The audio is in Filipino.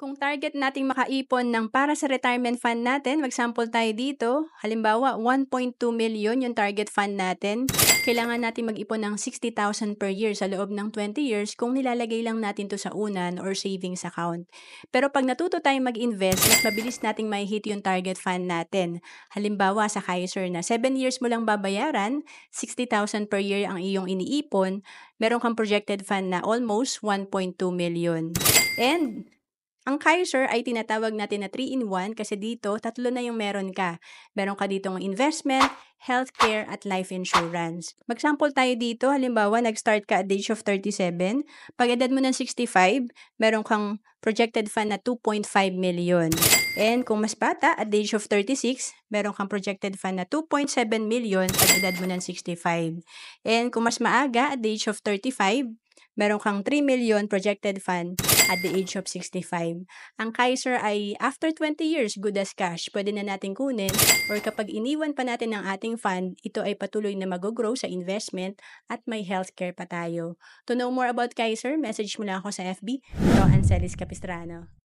Kung target nating makaipon ng para sa retirement fund natin, mag-sample tayo dito. Halimbawa, 1.2 million yung target fund natin. Kailangan natin mag-ipon ng 60,000 per year sa loob ng 20 years kung nilalagay lang natin to sa unan or savings account. Pero pag natuto tayong mag-invest, mas mabilis nating may-hit yung target fund natin. Halimbawa, sa Kaiser na 7 years mo lang babayaran, 60,000 per year ang iyong iniipon, meron kang projected fund na almost 1.2 million. And ang Kaiser ay tinatawag natin na 3-in-1 kasi dito, tatlo na yung meron ka. Meron ka ditong investment, healthcare, at life insurance. Mag-sample tayo dito. Halimbawa, nag-start ka at the age of 37. Pag edad mo ng 65, meron kang projected fund na 2.5 million. And kung mas bata, at the age of 36, meron kang projected fund na 2.7 million pag edad mo ng 65. And kung mas maaga, at the age of 35, meron kang 3 million projected fund at the age of 65. Ang Kaiser ay after 20 years, good as cash. Pwede na natin kunin or kapag iniwan pa natin ang ating fund, ito ay patuloy na mag-grow sa investment at may healthcare pa tayo. To know more about Kaiser, message mo lang ako sa FB, Ro Ancelis Capistrano.